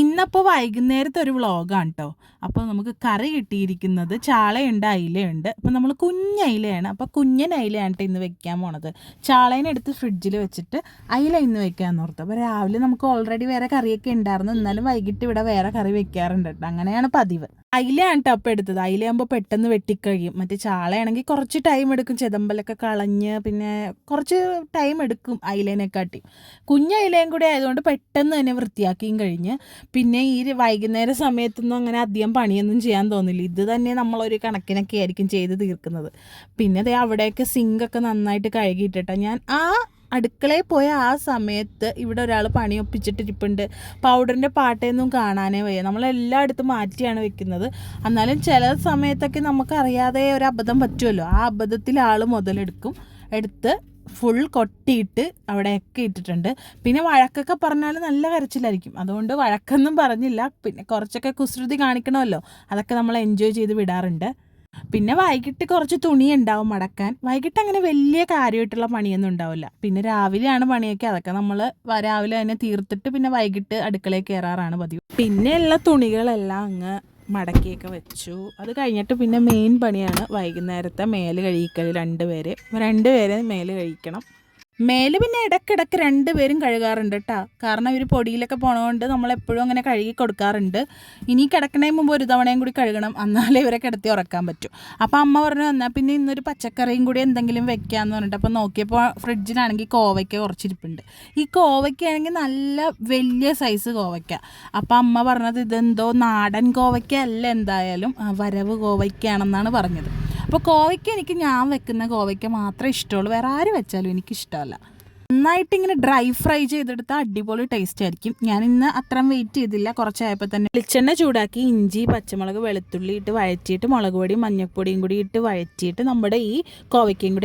ഇന്നപ്പോൾ വൈകുന്നേരത്തെ ഒരു വ്ളോഗാണ് കേട്ടോ. അപ്പോൾ നമുക്ക് കറി കിട്ടിയിരിക്കുന്നത് ചാളയുണ്ട്, അയിലയുണ്ട്. അപ്പോൾ നമ്മൾ കുഞ്ഞയിലയാണ്, അപ്പോൾ കുഞ്ഞൻ അയിലയാണ് കേട്ടോ ഇന്ന് വെക്കാൻ പോണത്. ചാളേനെ എടുത്ത് ഫ്രിഡ്ജിൽ വെച്ചിട്ട് അയില ഇന്ന് വെക്കാമെന്ന് ഓർത്തു. അപ്പോൾ രാവിലെ നമുക്ക് ഓൾറെഡി വേറെ കറിയൊക്കെ ഉണ്ടായിരുന്നു, എന്നാലും വൈകിട്ട് ഇവിടെ വേറെ കറി വെക്കാറുണ്ട് കേട്ടോ. അങ്ങനെയാണ് പതിവ്. അയിലയാണ് കേട്ടോ അപ്പോൾ എടുത്തത്. അയിലയാകുമ്പോൾ പെട്ടെന്ന് വെട്ടിക്കഴിയും. മറ്റേ ചാളയാണെങ്കിൽ കുറച്ച് ടൈം എടുക്കും, ചെതമ്പലൊക്കെ കളഞ്ഞ് പിന്നെ കുറച്ച് ടൈം എടുക്കും അയിലേനെക്കാട്ടി. കുഞ്ഞയിലയും കൂടി ആയതുകൊണ്ട് പെട്ടെന്ന് തന്നെ വൃത്തിയാക്കിയും കഴിഞ്ഞ്. പിന്നെ ഈ വൈകുന്നേര സമയത്തൊന്നും അങ്ങനെ അധികം പണിയൊന്നും ചെയ്യാൻ തോന്നില്ല. ഇത് തന്നെ നമ്മളൊരു കണക്കിനൊക്കെ ആയിരിക്കും ചെയ്ത് തീർക്കുന്നത്. പിന്നെ അതേ അവിടെയൊക്കെ സിങ്കൊക്കെ നന്നായിട്ട് കഴുകിയിട്ടിട്ടാ ഞാൻ അടുക്കളയിൽ പോയ ആ സമയത്ത് ഇവിടെ ഒരാൾ പണി ഒപ്പിച്ചിട്ടിരിപ്പുണ്ട്. പൗഡറിൻ്റെ പാട്ടയൊന്നും കാണാനേ വയ്യ. നമ്മളെല്ലായിടത്തും മാറ്റിയാണ് വെക്കുന്നത്. എന്നാലും ചില സമയത്തൊക്കെ നമുക്കറിയാതെ ഒരു അബദ്ധം പറ്റുമല്ലോ. ആ അബദ്ധത്തിൽ ആൾ മുതലെടുക്കും, എടുത്ത് ഫുൾ കൊട്ടിയിട്ട് അവിടെയൊക്കെ ഇട്ടിട്ടുണ്ട്. പിന്നെ വഴക്കൊക്കെ പറഞ്ഞാൽ നല്ല കരച്ചിലായിരിക്കും, അതുകൊണ്ട് വഴക്കൊന്നും പറഞ്ഞില്ല. പിന്നെ കുറച്ചൊക്കെ കുസൃതി കാണിക്കണമല്ലോ, അതൊക്കെ നമ്മൾ എൻജോയ് ചെയ്ത് വിടാറുണ്ട്. പിന്നെ വൈകിട്ട് കുറച്ച് തുണി ഉണ്ടാവും മടക്കാൻ. വൈകിട്ട് അങ്ങനെ വലിയ കാര്യമായിട്ടുള്ള പണിയൊന്നും ഉണ്ടാവില്ല. പിന്നെ രാവിലെയാണ് പണിയൊക്കെ, അതൊക്കെ നമ്മൾ രാവിലെ തന്നെ തീർത്തിട്ട് പിന്നെ വൈകിട്ട് അടുക്കളയിൽ കയറാറാണ് പതിവ്. പിന്നെ ഉള്ള തുണികളെല്ലാം അങ്ങ് മടക്കിയൊക്കെ വെച്ചു. അത് കഴിഞ്ഞിട്ട് പിന്നെ മെയിൻ പണിയാണ് വൈകുന്നേരത്തെ മേല് കഴുകിക്കൽ. രണ്ടുപേരെ മേല് കഴിക്കണം. മേല് പിന്നെ ഇടയ്ക്കിടയ്ക്ക് രണ്ടുപേരും കഴുകാറുണ്ട് കേട്ടോ. കാരണം ഇവർ പൊടിയിലൊക്കെ പോണതുകൊണ്ട് നമ്മളെപ്പോഴും അങ്ങനെ കഴുകി കൊടുക്കാറുണ്ട്. ഇനി കിടക്കണതിന് മുമ്പ് ഒരു തവണയും കൂടി കഴുകണം, എന്നാലേ ഇവരെ കിടത്തി ഉറക്കാൻ പറ്റും. അപ്പോൾ അമ്മ പറഞ്ഞു എന്നാൽ പിന്നെ ഇന്നൊരു പച്ചക്കറിയും കൂടി എന്തെങ്കിലും വെക്കാമെന്ന് പറഞ്ഞിട്ട്. അപ്പോൾ നോക്കിയപ്പോൾ ഫ്രിഡ്ജിലാണെങ്കിൽ കോവയ്ക്ക കുറച്ചിരിപ്പുണ്ട്. ഈ കോവയ്ക്കാണെങ്കിൽ നല്ല വലിയ സൈസ് കോവയ്ക്ക. അപ്പോൾ അമ്മ പറഞ്ഞത് ഇതെന്തോ നാടൻ കോവയ്ക്ക അല്ല, എന്തായാലും വരവ് കോവയ്ക്കാണെന്നാണ് പറഞ്ഞത്. അപ്പോൾ കോവയ്ക്ക എനിക്ക് ഞാൻ വെക്കുന്ന കോവയ്ക്ക മാത്രമേ ഇഷ്ടമുള്ളൂ, വേറെ ആര് വെച്ചാലും എനിക്കിഷ്ടമല്ല. നന്നായിട്ട് ഇങ്ങനെ ഡ്രൈ ഫ്രൈ ചെയ്തെടുത്താൽ അടിപൊളി ടേസ്റ്റ് ആയിരിക്കും. ഞാൻ ഇന്ന് അത്രയും വെയിറ്റ് ചെയ്തില്ല, കുറച്ചായപ്പോൾ തന്നെ വെളിച്ചെണ്ണ ചൂടാക്കി ഇഞ്ചി, പച്ചമുളക്, വെളുത്തുള്ളി ഇട്ട് വഴറ്റിയിട്ട് മുളക് പൊടിയും മഞ്ഞൾപ്പൊടിയും കൂടി ഇട്ട് വഴറ്റിയിട്ട് നമ്മുടെ ഈ കോവയ്ക്കയും കൂടി